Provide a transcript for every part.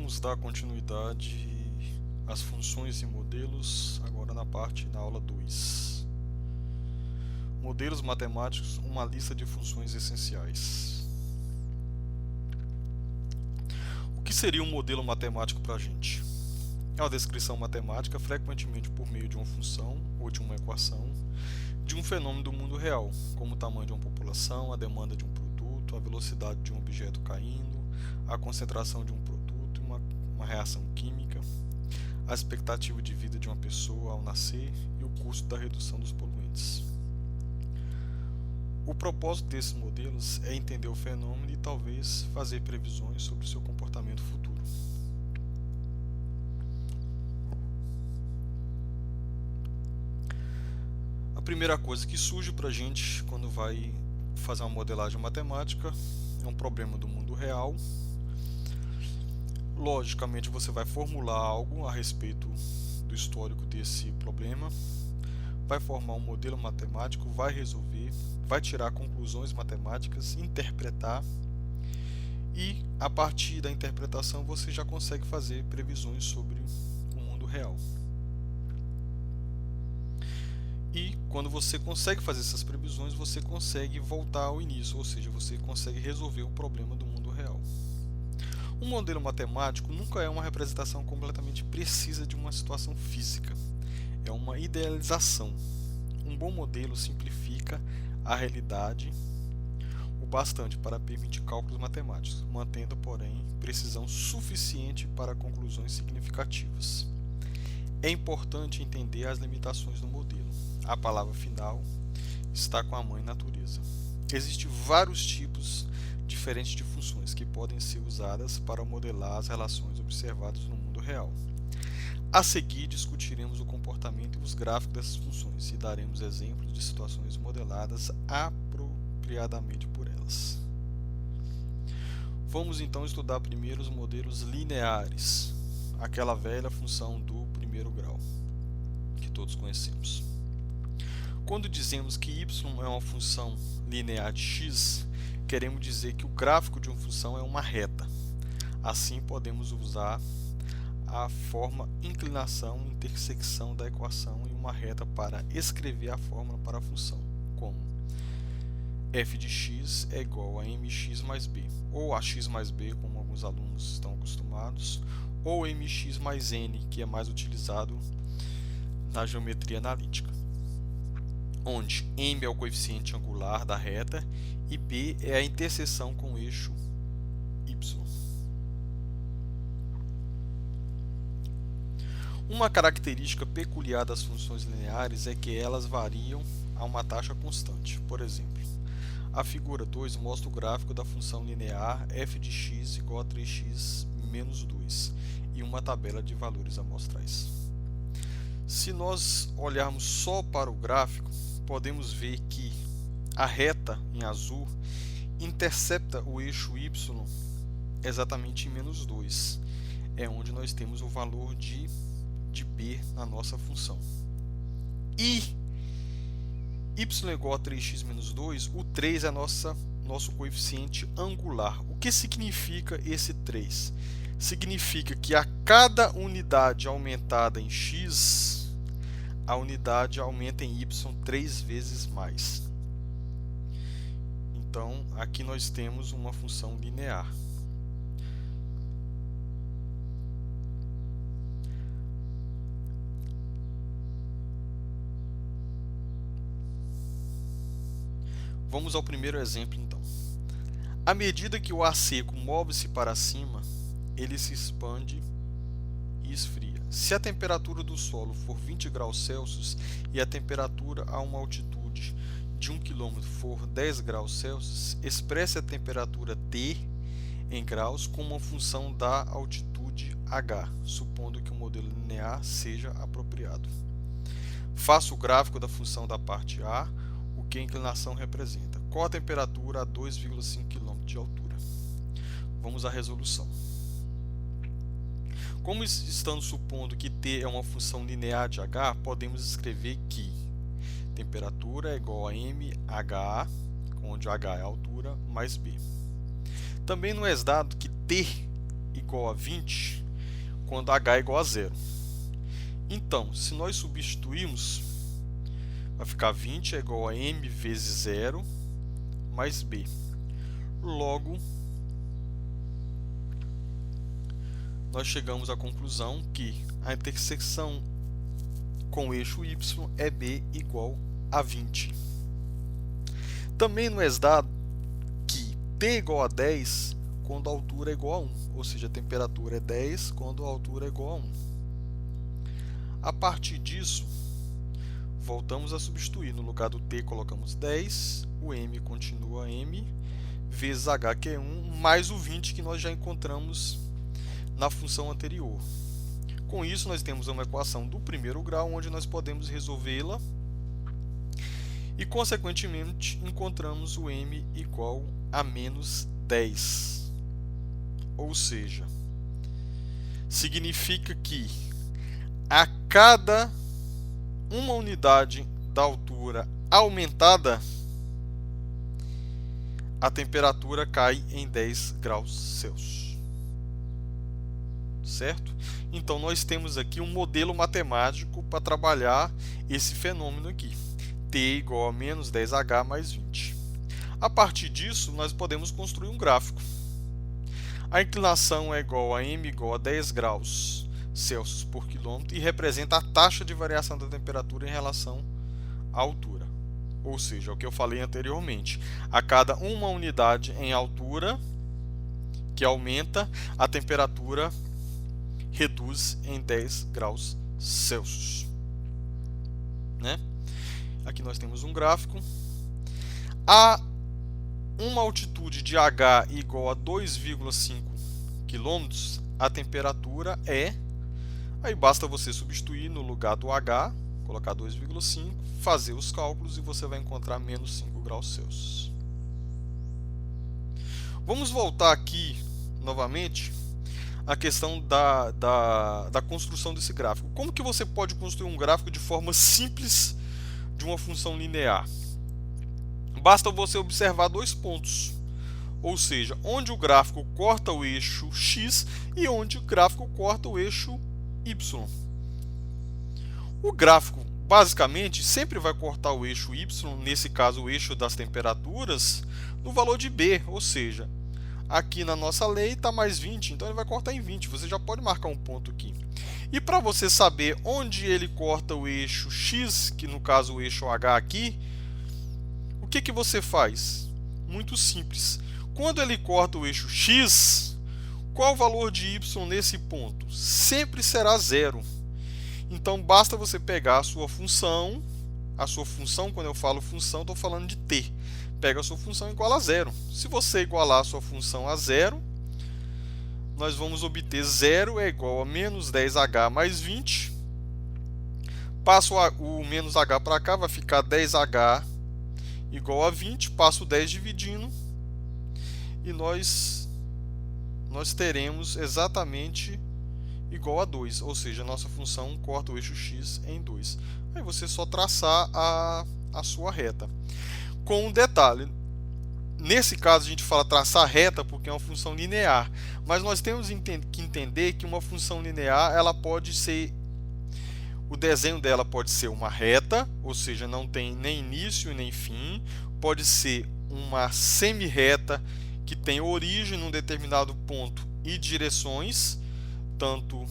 Vamos dar continuidade às funções e modelos, agora na aula 2. Modelos matemáticos, uma lista de funções essenciais. O que seria um modelo matemático para a gente? É uma descrição matemática, frequentemente por meio de uma função ou de uma equação, de um fenômeno do mundo real, como o tamanho de uma população, a demanda de um produto, a velocidade de um objeto caindo, a concentração de um produto, uma reação química, a expectativa de vida de uma pessoa ao nascer e o custo da redução dos poluentes. O propósito desses modelos é entender o fenômeno e talvez fazer previsões sobre o seu comportamento futuro. A primeira coisa que surge para a gente quando vai fazer uma modelagem matemática é um problema do mundo real. Logicamente, você vai formular algo a respeito do histórico desse problema, vai formar um modelo matemático, vai resolver, vai tirar conclusões matemáticas, interpretar, e a partir da interpretação você já consegue fazer previsões sobre o mundo real. E quando você consegue fazer essas previsões, você consegue voltar ao início, ou seja, você consegue resolver o problema do mundo real. Um modelo matemático nunca é uma representação completamente precisa de uma situação física. É uma idealização. Um bom modelo simplifica a realidade o bastante para permitir cálculos matemáticos, mantendo, porém, precisão suficiente para conclusões significativas. É importante entender as limitações do modelo. A palavra final está com a mãe natureza. Existem vários tipos diferentes de funções que podem ser usadas para modelar as relações observadas no mundo real. A seguir, discutiremos o comportamento e os gráficos dessas funções e daremos exemplos de situações modeladas apropriadamente por elas. Vamos então estudar primeiro os modelos lineares, aquela velha função do primeiro grau, que todos conhecemos. Quando dizemos que y é uma função linear de x, queremos dizer que o gráfico de uma função é uma reta. Assim, podemos usar a forma inclinação e intersecção da equação em uma reta para escrever a fórmula para a função, como f de x é igual a mx mais b, ou ax mais b, como alguns alunos estão acostumados, ou mx mais n, que é mais utilizado na geometria analítica, onde m é o coeficiente angular da reta e b é a interseção com o eixo y. Uma característica peculiar das funções lineares é que elas variam a uma taxa constante. Por exemplo, a figura 2 mostra o gráfico da função linear f de x igual a 3x menos 2 e uma tabela de valores amostrais. Se nós olharmos só para o gráfico, podemos ver que a reta em azul intercepta o eixo y exatamente em menos 2. É onde nós temos o valor de b na nossa função. E y é igual a 3x menos 2, o 3 é nosso coeficiente angular. O que significa esse 3? Significa que a cada unidade aumentada em x, a unidade aumenta em y 3 vezes mais. Então, aqui nós temos uma função linear. Vamos ao primeiro exemplo, então. À medida que o ar seco move-se para cima, ele se expande e esfria. Se a temperatura do solo for 20 graus Celsius e a temperatura a uma altitude de 1 km for 10 graus Celsius, expresse a temperatura T em graus como uma função da altitude h, supondo que o modelo linear seja apropriado. Faça o gráfico da função da parte A, o que a inclinação representa. Qual a temperatura a 2,5 km de altura? Vamos à resolução. Como estamos supondo que t é uma função linear de h, podemos escrever que temperatura é igual a mha, onde h é a altura, mais b. Também não é dado que t igual a 20 quando h é igual a 0. Então, se nós substituirmos, vai ficar 20 é igual a m vezes 0 mais b. Logo, nós chegamos à conclusão que a intersecção com o eixo y é b igual a 20. Também nos é dado que T é igual a 10 quando a altura é igual a 1, ou seja, a temperatura é 10 quando a altura é igual a 1. A partir disso, voltamos a substituir. No lugar do T colocamos 10, o M continua M, vezes H, que é 1, mais o 20 que nós já encontramos na função anterior. Com isso, nós temos uma equação do primeiro grau, onde nós podemos resolvê-la e, consequentemente, encontramos o M igual a menos 10. Ou seja, significa que a cada uma unidade da altura aumentada, a temperatura cai em 10 graus Celsius. Certo? Então, nós temos aqui um modelo matemático para trabalhar esse fenômeno aqui. T igual a menos 10H mais 20. A partir disso, nós podemos construir um gráfico. A inclinação é igual a m igual a 10 graus Celsius por quilômetro e representa a taxa de variação da temperatura em relação à altura. Ou seja, o que eu falei anteriormente, a cada uma unidade em altura que aumenta, a temperatura reduz em 10 graus Celsius. Né? Aqui nós temos um gráfico. A uma altitude de h igual a 2,5 km, a temperatura é... Aí basta você substituir no lugar do h, colocar 2,5, fazer os cálculos e você vai encontrar menos 5 graus Celsius. Vamos voltar aqui novamente à questão da construção desse gráfico. Como que você pode construir um gráfico de forma simples de uma função linear? Basta você observar dois pontos, ou seja, onde o gráfico corta o eixo x e onde o gráfico corta o eixo y. O gráfico basicamente sempre vai cortar o eixo y, nesse caso o eixo das temperaturas, no valor de b, ou seja, aqui na nossa lei está mais 20, então ele vai cortar em 20. Você já pode marcar um ponto aqui. E para você saber onde ele corta o eixo x, que no caso o eixo h aqui, o que você faz? Muito simples. Quando ele corta o eixo x, qual o valor de y nesse ponto? Sempre será 0. Então basta você pegar a sua função, quando eu falo função, estou falando de t. Pega a sua função igual a 0. Se você igualar a sua função a 0, nós vamos obter 0 é igual a menos 10h mais 20. Passo o menos h para cá, vai ficar 10h igual a 20. Passo o 10 dividindo e nós teremos exatamente igual a 2, ou seja, a nossa função corta o eixo x em 2. Aí você só traçar a sua reta. Com um detalhe, nesse caso a gente fala traçar reta porque é uma função linear, mas nós temos que entender que uma função linear, ela pode ser, o desenho dela pode ser uma reta, ou seja, não tem nem início nem fim, pode ser uma semi-reta que tem origem num determinado ponto e direções, tanto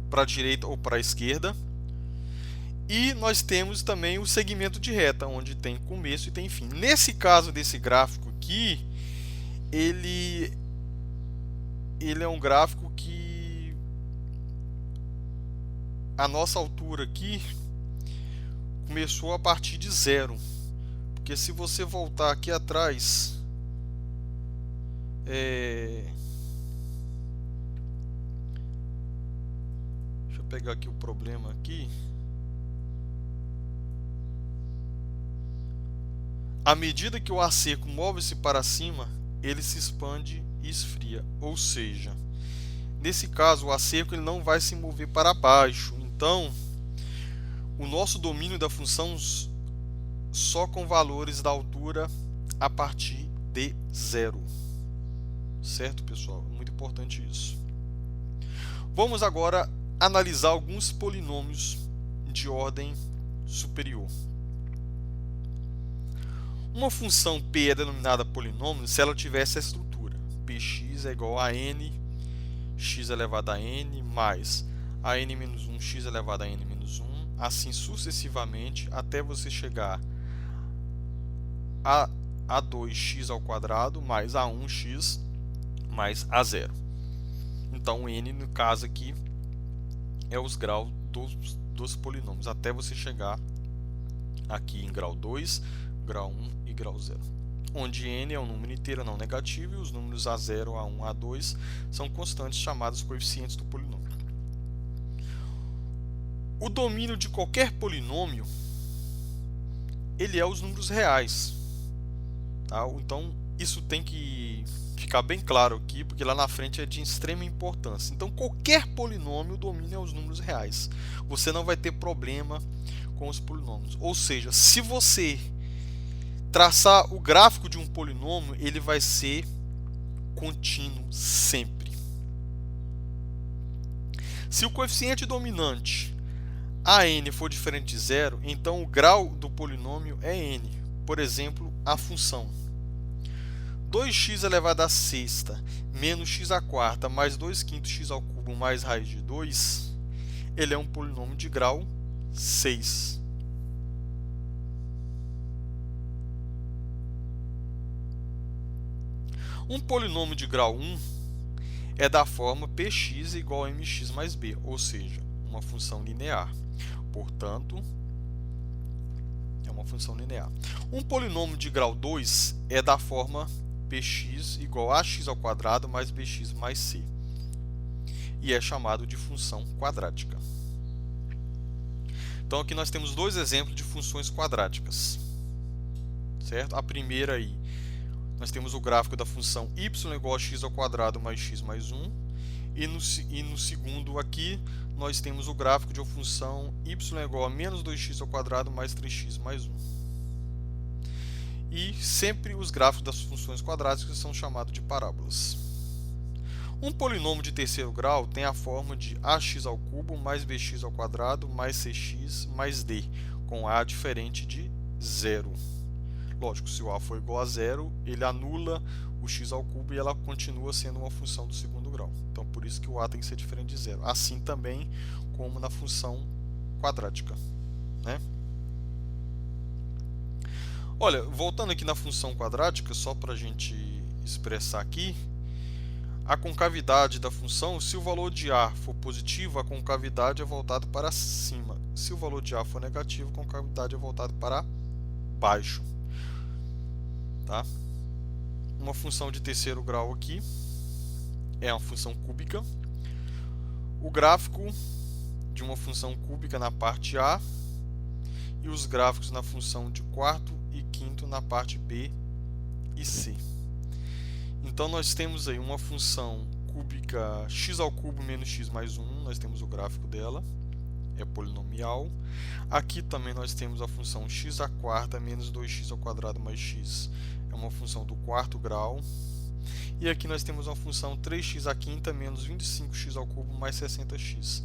para a direita ou para a esquerda. E nós temos também o segmento de reta, onde tem começo e tem fim. Nesse caso desse gráfico aqui, ele é um gráfico que a nossa altura aqui começou a partir de 0. Porque se você voltar aqui atrás, deixa eu pegar aqui o problema aqui. À medida que o ar seco move-se para cima, ele se expande e esfria. Ou seja, nesse caso, o ar seco ele não vai se mover para baixo. Então, o nosso domínio da função só com valores da altura a partir de zero. Certo, pessoal? Muito importante isso. Vamos agora analisar alguns polinômios de ordem superior. Uma função p é denominada polinômio se ela tiver essa estrutura. Px é igual a n, x elevado a n, mais a n menos 1, x elevado a n menos 1, assim sucessivamente, até você chegar a A2x ao quadrado mais A1x mais A0. Então, n, no caso aqui, é os graus dos polinômios, até você chegar aqui em grau 2, grau 1 e grau 0. Onde n é um número inteiro não negativo e os números A0, A1, A2 são constantes chamados coeficientes do polinômio. O domínio de qualquer polinômio, ele é os números reais. Tá? Então, isso tem que ficar bem claro aqui, porque lá na frente é de extrema importância. Então, qualquer polinômio, o domínio é os números reais. Você não vai ter problema com os polinômios. Ou seja, se você traçar o gráfico de um polinômio, ele vai ser contínuo sempre. Se o coeficiente dominante a(n) for diferente de zero, então o grau do polinômio é n. Por exemplo, a função 2x elevado a sexta menos x à quarta mais 2/5 x ao cubo mais raiz de 2, ele é um polinômio de grau 6. Um polinômio de grau 1 é da forma px igual a mx mais b, ou seja, uma função linear. Portanto, é uma função linear. Um polinômio de grau 2 é da forma px igual a x ao quadrado mais bx mais c, e é chamado de função quadrática. Então aqui nós temos dois exemplos de funções quadráticas, certo? A primeira aí, nós temos o gráfico da função y igual a x ao quadrado mais x mais 1, e no segundo aqui nós temos o gráfico de uma função y igual a menos 2x ao quadrado mais 3x mais 1. E sempre os gráficos das funções quadráticas são chamados de parábolas. Um polinômio de terceiro grau tem a forma de ax ao cubo mais bx ao quadrado mais cx mais d, com a diferente de zero. Lógico, se o a for igual a zero, ele anula o x ao cubo e ela continua sendo uma função do segundo grau. Então, por isso que o a tem que ser diferente de zero. Assim também como na função quadrática, né? Olha, voltando aqui na função quadrática, só para a gente expressar aqui, a concavidade da função, se o valor de a for positivo, a concavidade é voltada para cima. Se o valor de a for negativo, a concavidade é voltada para baixo. Tá? Uma função de terceiro grau aqui é uma função cúbica. O gráfico de uma função cúbica na parte A e os gráficos na função de quarto e quinto na parte B e C. Então nós temos aí uma função cúbica x ao cubo menos x mais 1, nós temos o gráfico dela, é polinomial. Aqui também nós temos a função x à quarta menos 2x ao quadrado mais x, é uma função do quarto grau. E aqui nós temos uma função 3x à quinta menos 25x ao cubo mais 60x,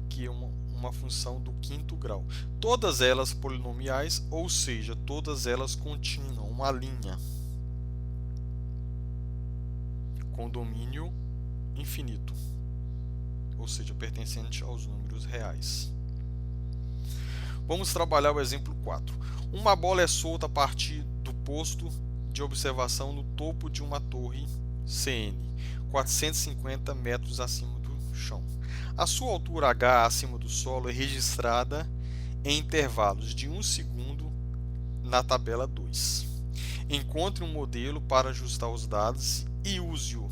que é uma função do quinto grau. Todas elas polinomiais, ou seja, todas elas continuam uma linha com domínio infinito, ou seja, pertencente aos números reais. Vamos trabalhar o exemplo 4. Uma bola é solta a partir do posto de observação no topo de uma torre CN, 450 metros acima do chão. A sua altura h acima do solo é registrada em intervalos de 1 segundo na tabela 2. Encontre um modelo para ajustar os dados e use-o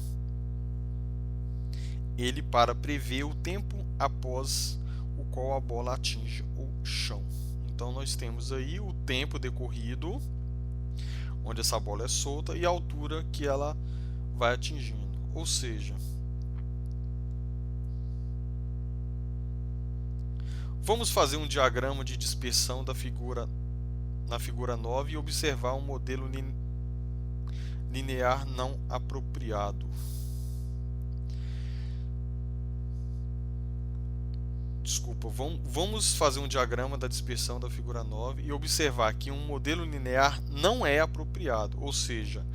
ele para prever o tempo após o qual a bola atinge o chão. Então nós temos aí o tempo decorrido onde essa bola é solta e a altura que ela vai atingindo. Ou seja, vamos fazer um diagrama de dispersão da figura na figura 9 e observar um modelo linear não apropriado. Desculpa, vamos fazer um diagrama da dispersão da figura 9 e observar que um modelo linear não é apropriado, ou seja,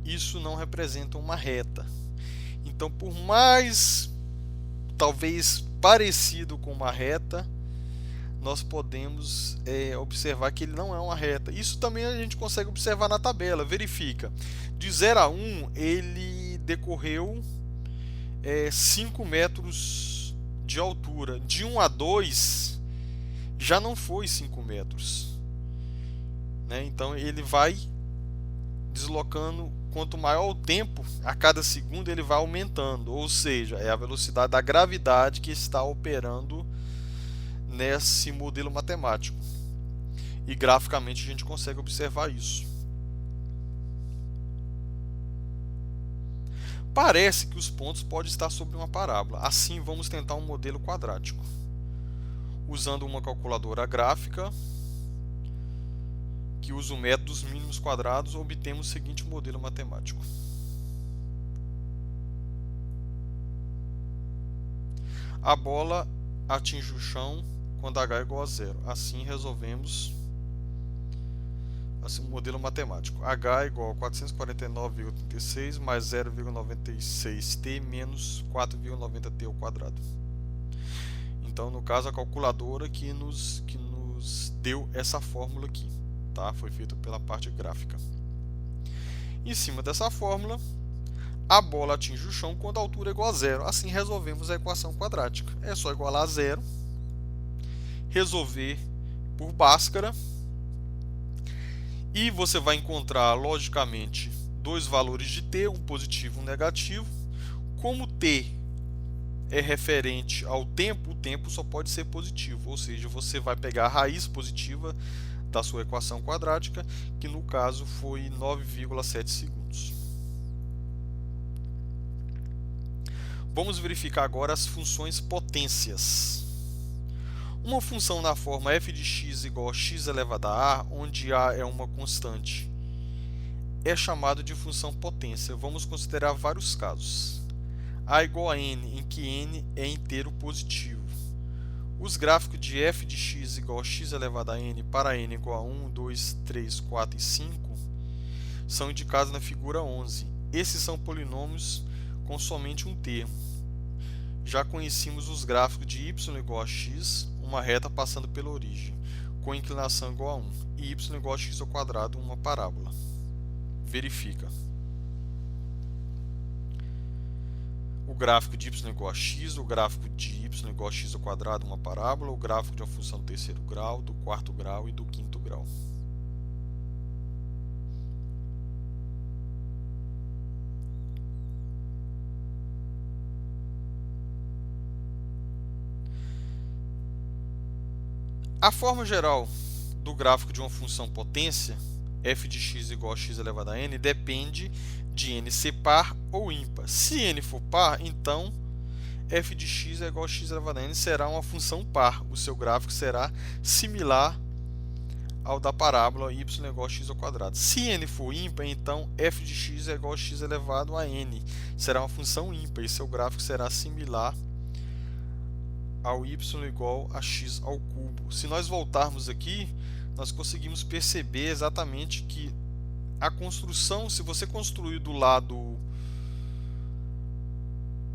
isso não representa uma reta. Então, por mais talvez parecido com uma reta, nós podemos observar que ele não é uma reta. Isso também a gente consegue observar na tabela. Verifica, de 0 a 1 ele decorreu 5 metros de altura. De 1 a 2 já não foi 5 metros, né? Então ele vai deslocando, quanto maior o tempo, a cada segundo ele vai aumentando, ou seja, é a velocidade da gravidade que está operando nesse modelo matemático. E graficamente a gente consegue observar isso. Parece que os pontos podem estar sobre uma parábola. Assim, vamos tentar um modelo quadrático. Usando uma calculadora gráfica, que usa o método dos mínimos quadrados, obtemos o seguinte modelo matemático. A bola atinge o chão quando h é igual a zero. Assim, resolvemos o modelo matemático. H é igual a 449,36 mais 0,96t menos 4,90t ao quadrado. Então, no caso, a calculadora que nos deu essa fórmula aqui, tá? Foi feita pela parte gráfica. Em cima dessa fórmula, a bola atinge o chão quando a altura é igual a zero. Assim, resolvemos a equação quadrática. É só igualar a zero, resolver por Bhaskara, e você vai encontrar, logicamente, dois valores de t, um positivo e um negativo. Como t é referente ao tempo, o tempo só pode ser positivo, ou seja, você vai pegar a raiz positiva da sua equação quadrática, que no caso foi 9,7 segundos. Vamos verificar agora as funções potências. Uma função na forma f de x igual a x elevado a, onde a é uma constante, é chamada de função potência. Vamos considerar vários casos. A igual a n, em que n é inteiro positivo. Os gráficos de f de x igual a x elevado a n para n igual a 1, 2, 3, 4 e 5 são indicados na figura 11. Esses são polinômios com somente um termo. Já conhecemos os gráficos de y igual a x, uma reta passando pela origem, com inclinação igual a 1, e y igual a x ao quadrado, uma parábola. Verifica. O gráfico de y igual a x, o gráfico de y igual a x ao quadrado, uma parábola, o gráfico de uma função do terceiro grau, do quarto grau e do quinto grau. A forma geral do gráfico de uma função potência, f de x igual a x elevado a n, depende de n ser par ou ímpar. Se n for par, então f de x é igual a x elevado a n será uma função par. O seu gráfico será similar ao da parábola y igual a x ao quadrado. Se n for ímpar, então f de x é igual a x elevado a n. Será uma função ímpar e seu gráfico será similar ao y igual a x ao cubo. Se nós voltarmos aqui, nós conseguimos perceber exatamente que a construção, se você construir do lado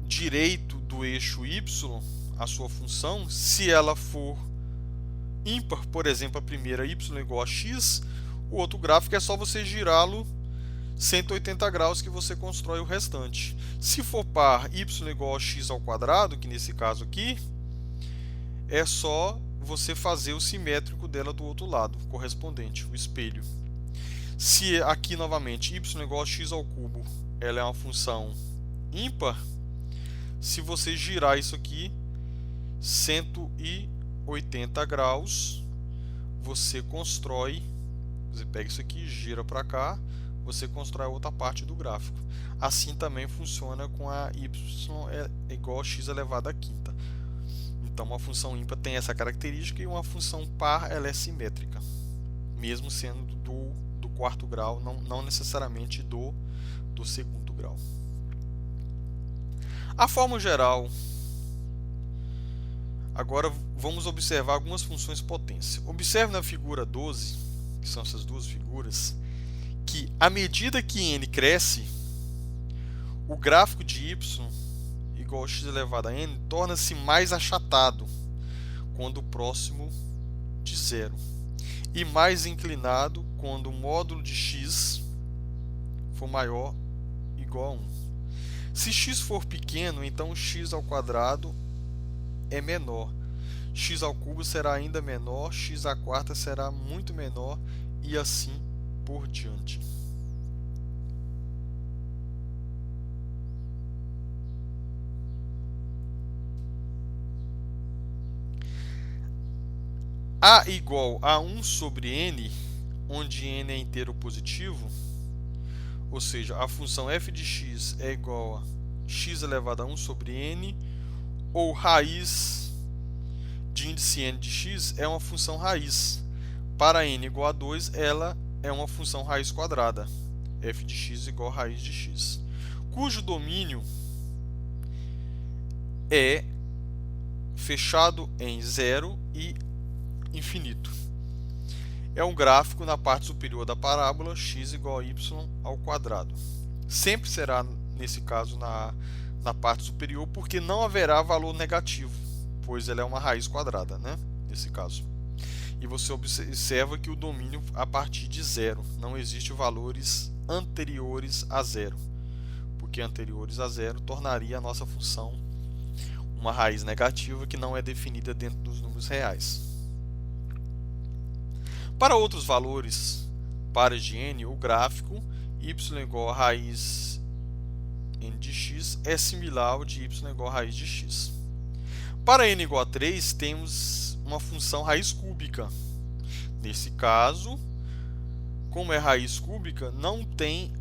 direito do eixo y, a sua função, se ela for ímpar, por exemplo, a primeira y igual a x, o outro gráfico é só você girá-lo 180 graus que você constrói o restante. Se for par, y igual a x ao quadrado, que nesse caso aqui, é só você fazer o simétrico dela do outro lado, correspondente, o espelho. Se aqui novamente y igual a x ao cubo, ela é uma função ímpar, se você girar isso aqui 180 graus, você constrói, você pega isso aqui, gira para cá, você constrói a outra parte do gráfico. Assim também funciona com a y igual a x elevado a quinta. Então, uma função ímpar tem essa característica e uma função par ela é simétrica, mesmo sendo do quarto grau, não necessariamente do segundo grau. A forma geral. Agora vamos observar algumas funções potência. Observe na figura 12, que são essas duas figuras, que à medida que n cresce, o gráfico de y igual a x elevado a n torna-se mais achatado quando próximo de zero e mais inclinado quando o módulo de x for maior ou igual a 1. Se x for pequeno, então x ao quadrado é menor, x ao cubo será ainda menor, x à quarta será muito menor e assim por diante. A igual a 1 sobre n, onde n é inteiro positivo, ou seja, a função f de x é igual a x elevado a 1 sobre n, ou raiz de índice n de x é uma função raiz. Para n igual a 2, ela é uma função raiz quadrada, f de x igual a raiz de x, cujo domínio é fechado em zero e infinito. É um gráfico na parte superior da parábola x igual a y ao quadrado. Sempre será, nesse caso, na parte superior, porque não haverá valor negativo, pois ela é uma raiz quadrada, né? Nesse caso. E você observa que o domínio a partir de zero, não existe valores anteriores a zero, porque anteriores a zero tornaria a nossa função uma raiz negativa que não é definida dentro dos números reais. Para outros valores pares de n, o gráfico y igual a raiz n de x é similar ao de y igual a raiz de x. Para n igual a 3, temos uma função raiz cúbica. Nesse caso, como é raiz cúbica, não tem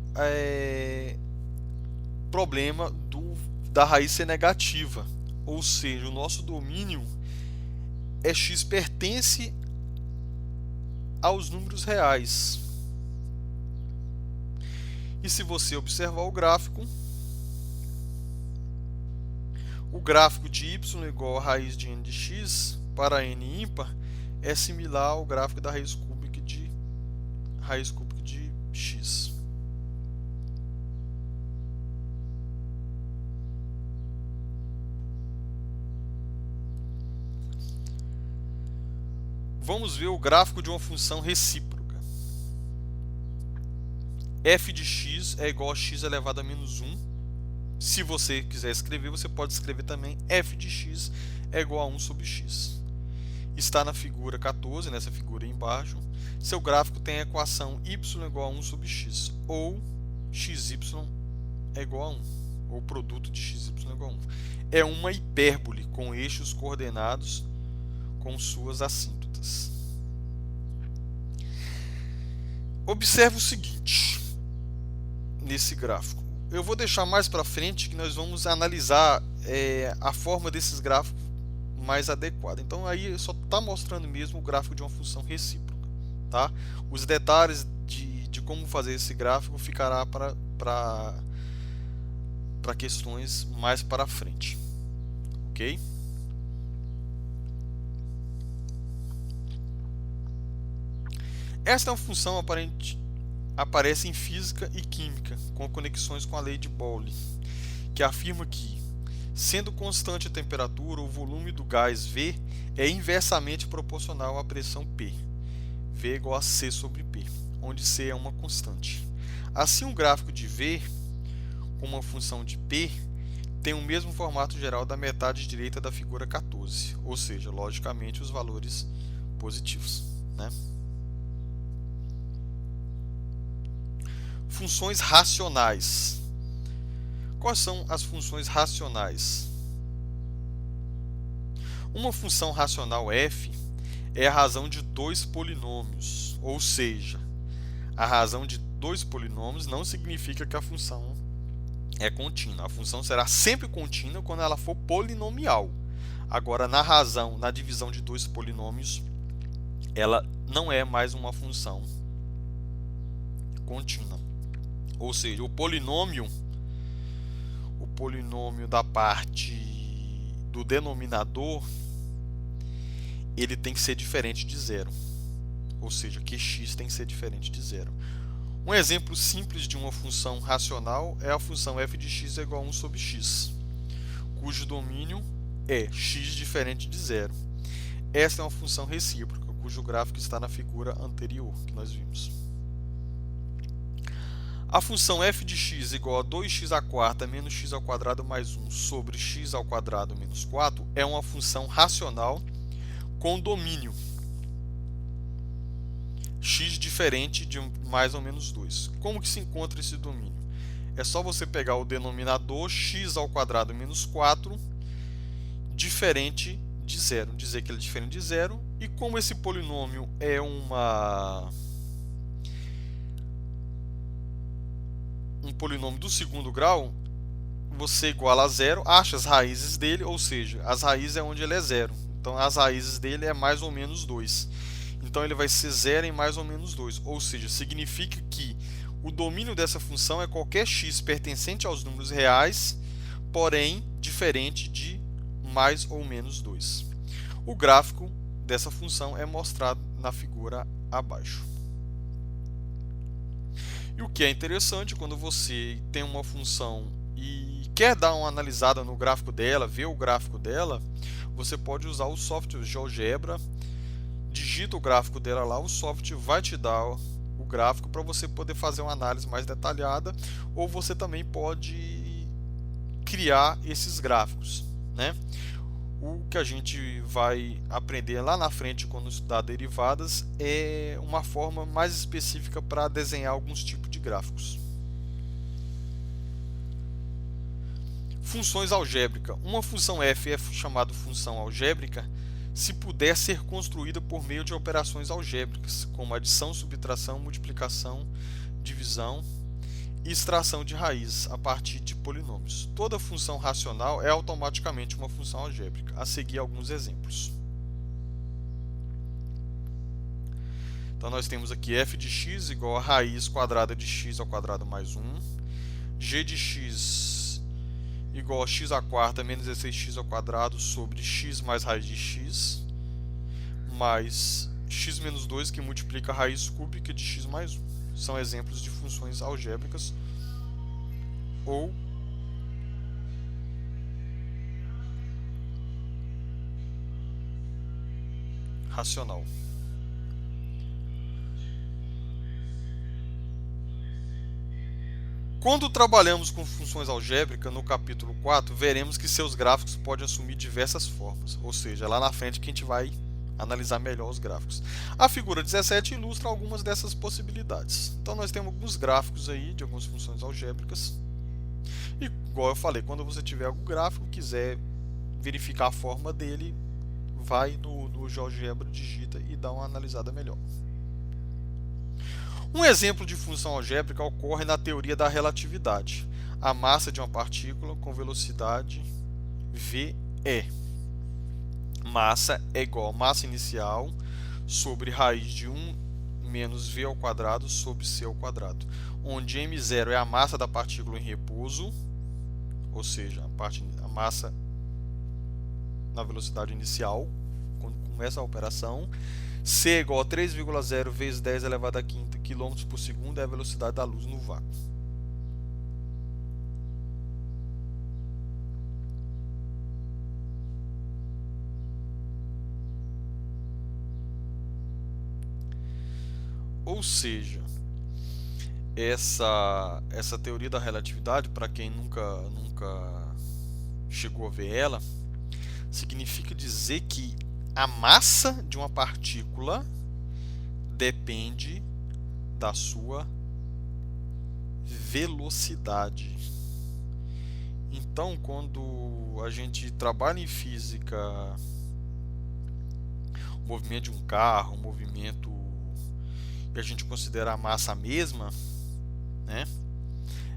problema da raiz ser negativa. Ou seja, o nosso domínio é x pertence aos números reais. E se você observar o gráfico de y igual a raiz de n de x para n ímpar é similar ao gráfico da raiz cúbica de x. Vamos ver o gráfico de uma função recíproca. f de x é igual a x elevado a menos 1. Se você quiser escrever, você pode escrever também f de x é igual a 1 sobre x. Está na figura 14, nessa figura aí embaixo. Seu gráfico tem a equação y igual a 1 sobre x, ou xy é igual a 1, ou produto de xy é igual a 1. É uma hipérbole com eixos coordenados com suas assíntotas. Observe o seguinte nesse gráfico. Eu vou deixar mais para frente que nós vamos analisar a forma desses gráficos mais adequada. Então aí só está mostrando mesmo o gráfico de uma função recíproca, tá? Os detalhes de como fazer esse gráfico ficará para questões mais para frente, ok? Esta é uma função aparece em física e química, com conexões com a lei de Pauli, que afirma que, sendo constante a temperatura, o volume do gás V é inversamente proporcional à pressão P. V é igual a C sobre P, onde C é uma constante. Assim, um gráfico de V, com uma função de P, tem o mesmo formato geral da metade direita da figura 14, ou seja, logicamente, os valores positivos, né? Funções racionais. Quais são as funções racionais? Uma função racional f é a razão de dois polinômios, ou seja, a razão de dois polinômios não significa que a função é contínua. A função será sempre contínua quando ela for polinomial. Agora, na divisão de dois polinômios, ela não é mais uma função contínua. Ou seja, o polinômio da parte do denominador, ele tem que ser diferente de zero. Ou seja, QX tem que ser diferente de zero. Um exemplo simples de uma função racional é a função f de x é igual a 1 sobre x, cujo domínio é x diferente de zero. Esta é uma função recíproca, cujo gráfico está na figura anterior que nós vimos. A função f de x igual a 2x² menos x² mais 1 sobre x² menos 4 é uma função racional com domínio x diferente de mais ou menos 2. Como que se encontra esse domínio? É só você pegar o denominador x² menos 4 diferente de zero, dizer que ele é diferente de zero, e como esse polinômio é um polinômio do segundo grau, você iguala a zero, acha as raízes dele, ou seja, as raízes é onde ele é zero. Então as raízes dele é mais ou menos 2. Então ele vai ser zero em mais ou menos 2, ou seja, significa que o domínio dessa função é qualquer x pertencente aos números reais, porém diferente de mais ou menos 2. O gráfico dessa função é mostrado na figura abaixo. E o que é interessante, quando você tem uma função e quer dar uma analisada no gráfico dela, ver o gráfico dela, você pode usar o software GeoGebra, digita o gráfico dela lá, o software vai te dar o gráfico para você poder fazer uma análise mais detalhada, ou você também pode criar esses gráficos, né? O que a gente vai aprender lá na frente quando estudar derivadas é uma forma mais específica para desenhar alguns tipos de gráficos. Funções algébricas. Uma função f é chamada função algébrica se puder ser construída por meio de operações algébricas, como adição, subtração, multiplicação, divisão e extração de raízes a partir de polinômios. Toda função racional é automaticamente uma função algébrica. A seguir, alguns exemplos. Então nós temos aqui f de x igual a raiz quadrada de x ao quadrado mais 1, g de x igual a x² menos 16x ao quadrado sobre x mais raiz de x, mais x menos 2 que multiplica a raiz cúbica de x mais 1. São exemplos de funções algébricas ou racional. Quando trabalhamos com funções algébricas, no capítulo 4, veremos que seus gráficos podem assumir diversas formas, ou seja, lá na frente que a gente vai analisar melhor os gráficos. A figura 17 ilustra algumas dessas possibilidades. Então nós temos alguns gráficos aí de algumas funções algébricas. E igual eu falei, quando você tiver algum gráfico, quiser verificar a forma dele, vai no GeoGebra, digita e dá uma analisada melhor. Um exemplo de função algébrica ocorre na teoria da relatividade. A massa de uma partícula com velocidade v é. Massa é igual a massa inicial sobre raiz de 1 menos v ao quadrado sobre c ao quadrado, onde m0 é a massa da partícula em repouso, ou seja, a massa na velocidade inicial, quando começa a operação. C é igual a 3,0 vezes 10 elevado a quinta km por segundo, é a velocidade da luz no vácuo. Ou seja, essa teoria da relatividade, para quem nunca chegou a ver ela, significa dizer que a massa de uma partícula depende da sua velocidade. Então, quando a gente trabalha em física, o movimento de um carro, o movimento que a gente considera a massa a mesma, né?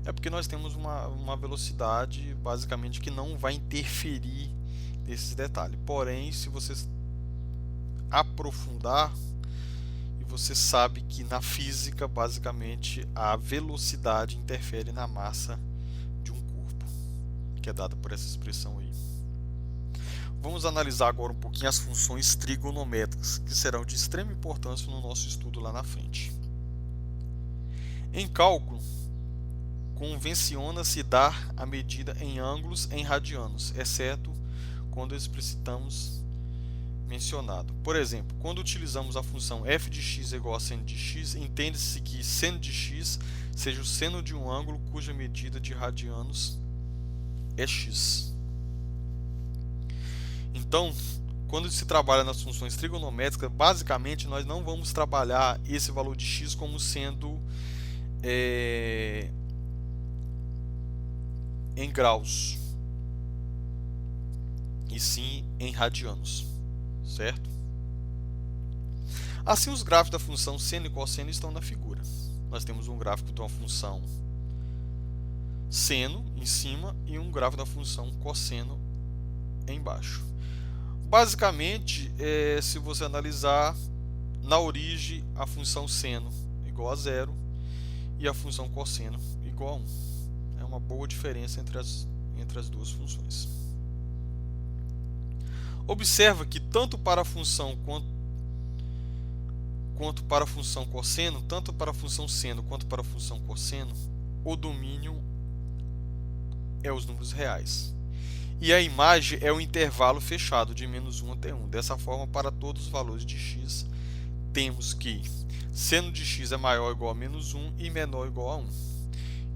É porque nós temos uma velocidade basicamente que não vai interferir nesses detalhes. Porém, se você aprofundar e você sabe que na física, basicamente, a velocidade interfere na massa de um corpo, que é dada por essa expressão aí. Vamos analisar agora um pouquinho as funções trigonométricas, que serão de extrema importância no nosso estudo lá na frente. Em cálculo, convenciona-se dar a medida em ângulos em radianos, exceto quando explicitamos mencionado. Por exemplo, quando utilizamos a função f de x igual a seno de x, entende-se que seno de x seja o seno de um ângulo cuja medida de radianos é x. Então, quando se trabalha nas funções trigonométricas, basicamente nós não vamos trabalhar esse valor de x como sendo em graus, e sim em radianos, certo? Assim, os gráficos da função seno e cosseno estão na figura. Nós temos um gráfico de uma função seno em cima e um gráfico da função cosseno embaixo. Basicamente, se você analisar, na origem a função seno igual a 0 e a função cosseno igual a 1. É uma boa diferença entre as duas funções. Observa que tanto para a função quanto para a função cosseno, tanto para a função seno quanto para a função cosseno, o domínio é os números reais. E a imagem é o intervalo fechado de -1 até 1. Dessa forma, para todos os valores de x, temos que seno de x é maior ou igual a -1 e menor ou igual a 1.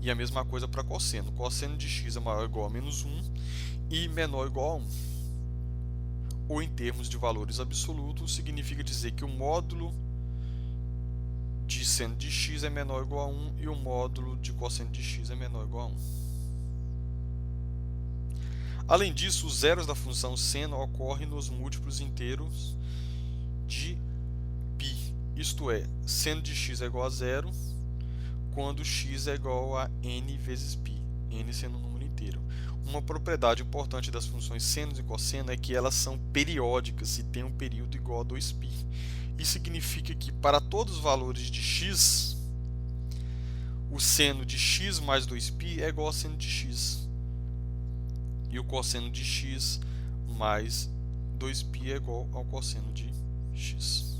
E a mesma coisa para cosseno. Cosseno de x é maior ou igual a -1 e menor ou igual a 1. Ou em termos de valores absolutos, significa dizer que o módulo de seno de x é menor ou igual a 1 e o módulo de cosseno de x é menor ou igual a 1. Além disso, os zeros da função seno ocorrem nos múltiplos inteiros de π, isto é, seno de x é igual a 0 quando x é igual a n vezes π, n sendo um número inteiro. Uma propriedade importante das funções seno e cosseno é que elas são periódicas e têm um período igual a 2π. Isso significa que para todos os valores de x, o seno de x mais 2π é igual a seno de x. E o cosseno de x mais 2π é igual ao cosseno de x.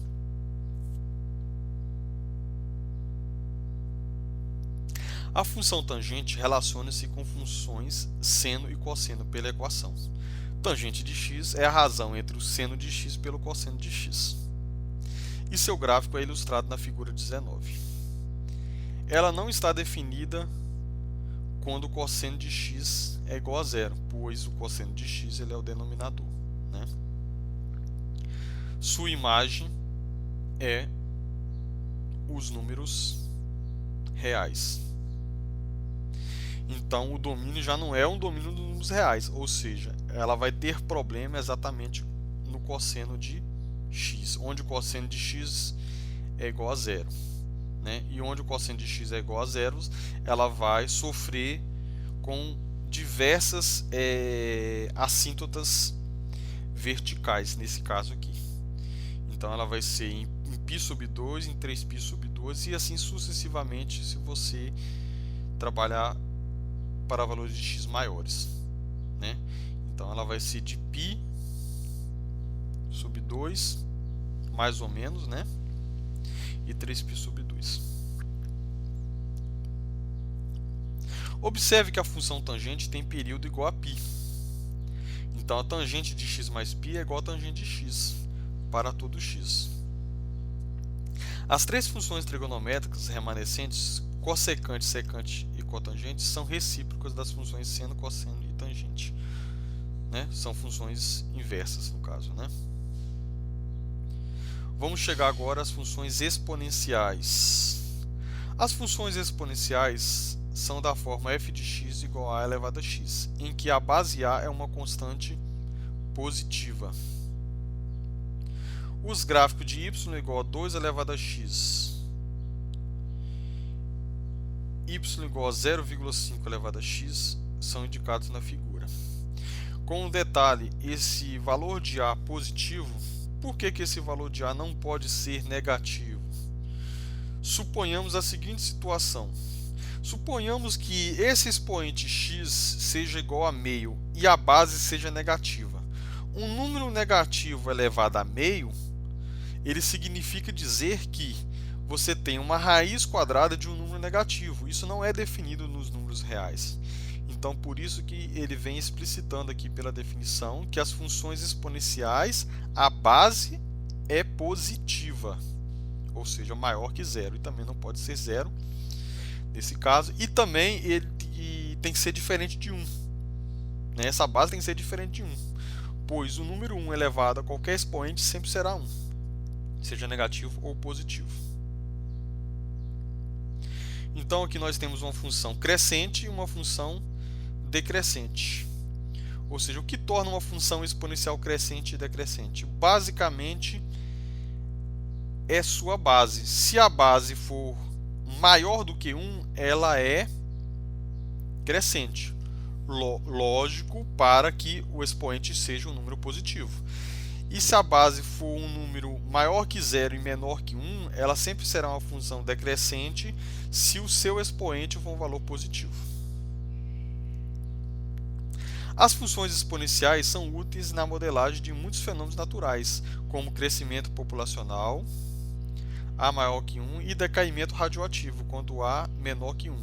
A função tangente relaciona-se com funções seno e cosseno pela equação. Tangente de x é a razão entre o seno de x pelo cosseno de x. E seu gráfico é ilustrado na figura 19. Ela não está definida quando o cosseno de x é igual a 0, pois o cosseno de x ele é o denominador, né? Sua imagem é os números reais. Então o domínio já não é um domínio dos números reais, ou seja, ela vai ter problema exatamente no cosseno de x, onde o cosseno de x é igual a 0. Né? E onde o cosseno de x é igual a 0, ela vai sofrer com diversas assíntotas verticais, nesse caso aqui. Então ela vai ser em π sub 2, em 3π sub 2 e assim sucessivamente se você trabalhar para valores de x maiores. Né? Então ela vai ser de π sub 2, mais ou menos, né? E 3π sub 2. Observe que a função tangente tem período igual a π. Então a tangente de x mais π é igual a tangente de x para todo x. As três funções trigonométricas remanescentes, cossecante, secante e cotangente, são recíprocas das funções seno, cosseno e tangente. Né? São funções inversas no caso, né? Vamos chegar agora às funções exponenciais. As funções exponenciais são da forma f de x igual a elevado a x, em que a base a é uma constante positiva. Os gráficos de y igual a 2 elevado a x, y igual a 0,5 elevado a x são indicados na figura. Com um detalhe, esse valor de a positivo, por que esse valor de a não pode ser negativo? Suponhamos a seguinte situação. Suponhamos que esse expoente x seja igual a meio e a base seja negativa. Um número negativo elevado a meio, ele significa dizer que você tem uma raiz quadrada de um número negativo. Isso não é definido nos números reais. Então, por isso que ele vem explicitando aqui pela definição que as funções exponenciais, a base é positiva, ou seja, maior que zero, e também não pode ser zero nesse caso, e também ele tem que ser diferente de 1. Né? Essa base tem que ser diferente de 1, pois o número 1 elevado a qualquer expoente sempre será 1, seja negativo ou positivo. Então aqui nós temos uma função crescente e uma função decrescente. Ou seja, o que torna uma função exponencial crescente e decrescente? Basicamente é sua base. Se a base for maior do que 1, ela é crescente. Lógico, para que o expoente seja um número positivo. E se a base for um número maior que 0 e menor que 1, ela sempre será uma função decrescente se o seu expoente for um valor positivo. As funções exponenciais são úteis na modelagem de muitos fenômenos naturais, como crescimento populacional, A maior que 1, e decaimento radioativo, quando A menor que 1.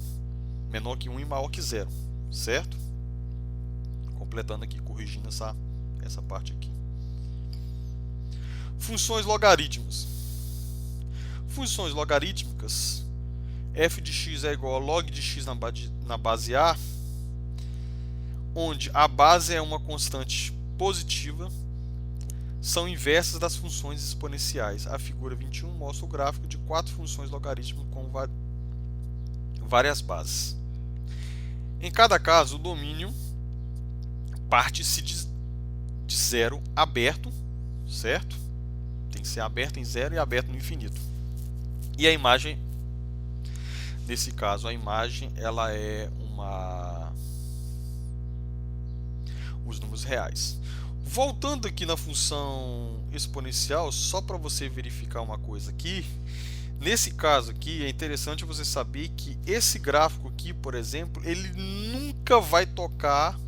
Menor que 1 e maior que 0, certo? Completando aqui, corrigindo essa parte aqui. Funções logarítmicas. Funções logarítmicas, f de x é igual a log de x na base A, onde a base é uma constante positiva, são inversas das funções exponenciais. A figura 21 mostra o gráfico de 4 funções logarítmicas com várias bases. Em cada caso, o domínio parte-se de zero aberto, certo? Tem que ser aberto em zero e aberto no infinito. E a imagem, nesse caso, a imagem ela é os números reais. Voltando aqui na função exponencial, só para você verificar uma coisa aqui, nesse caso aqui é interessante você saber que esse gráfico aqui, por exemplo, ele nunca vai tocar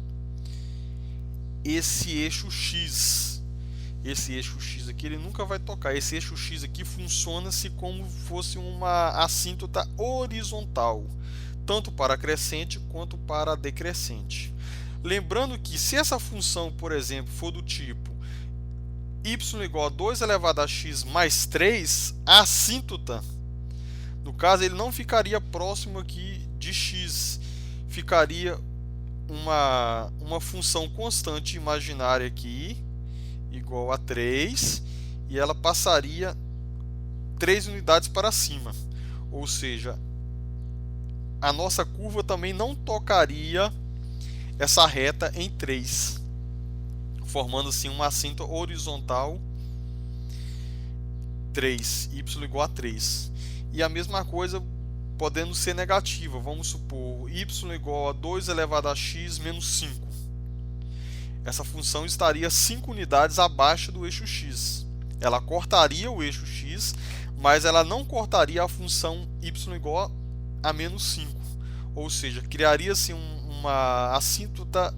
esse eixo X. Esse eixo X aqui ele nunca vai tocar. Esse eixo X aqui funciona-se como fosse uma assíntota horizontal, tanto para a crescente quanto para a decrescente. Lembrando que se essa função, por exemplo, for do tipo y igual a 2 elevado a x mais 3, a assíntota, no caso, ele não ficaria próximo aqui de x, ficaria uma função constante imaginária aqui, igual a 3, e ela passaria 3 unidades para cima, ou seja, a nossa curva também não tocaria essa reta em 3, formando assim uma assíntota horizontal 3, y igual a 3. E a mesma coisa podendo ser negativa, vamos supor y igual a 2 elevado a x menos 5. Essa função estaria 5 unidades abaixo do eixo x. Ela cortaria o eixo x, mas ela não cortaria a função y igual a menos 5. Ou seja, criaria-se uma assíntota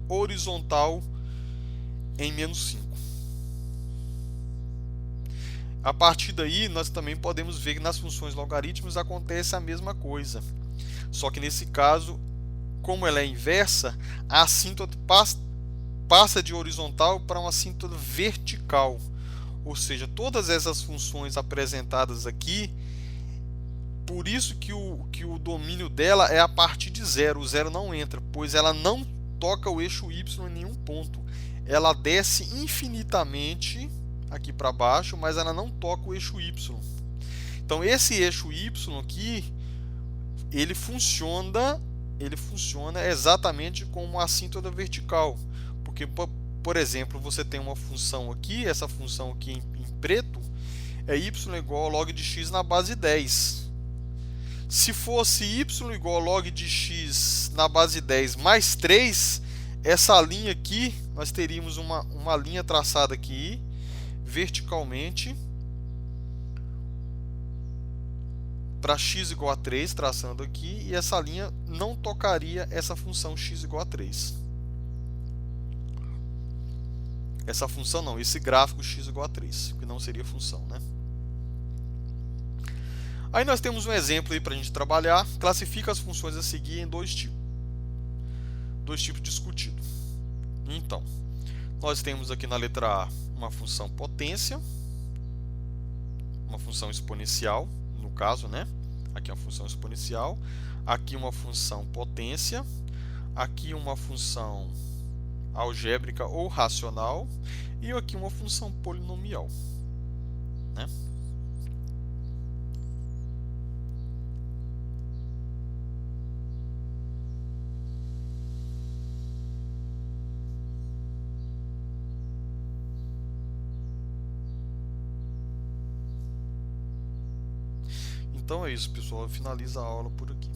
horizontal em menos 5. A partir daí, nós também podemos ver que nas funções logarítmicas acontece a mesma coisa. Só que nesse caso, como ela é inversa, a assíntota passa de horizontal para uma assíntota vertical. Ou seja, todas essas funções apresentadas aqui, por isso que o domínio dela é a partir de zero. O zero não entra, pois ela não toca o eixo y em nenhum ponto. Ela desce infinitamente aqui para baixo, mas ela não toca o eixo y. Então esse eixo y aqui, ele funciona exatamente como uma assíntota vertical. Porque, por exemplo, você tem uma função aqui, essa função aqui em preto, é y igual a log de x na base 10. Se fosse y igual a log de x na base 10 mais 3, essa linha aqui, nós teríamos uma linha traçada aqui, verticalmente, para x igual a 3, traçando aqui, e essa linha não tocaria essa função x igual a 3. Essa função não, esse gráfico x igual a 3, que não seria função, né? Aí nós temos um exemplo aí para a gente trabalhar. Classifica as funções a seguir em dois tipos discutidos. Então, nós temos aqui na letra A uma função potência, uma função exponencial, no caso, né? Aqui é uma função exponencial, aqui uma função potência, aqui uma função algébrica ou racional e aqui uma função polinomial, né? Então é isso, pessoal. Finaliza a aula por aqui.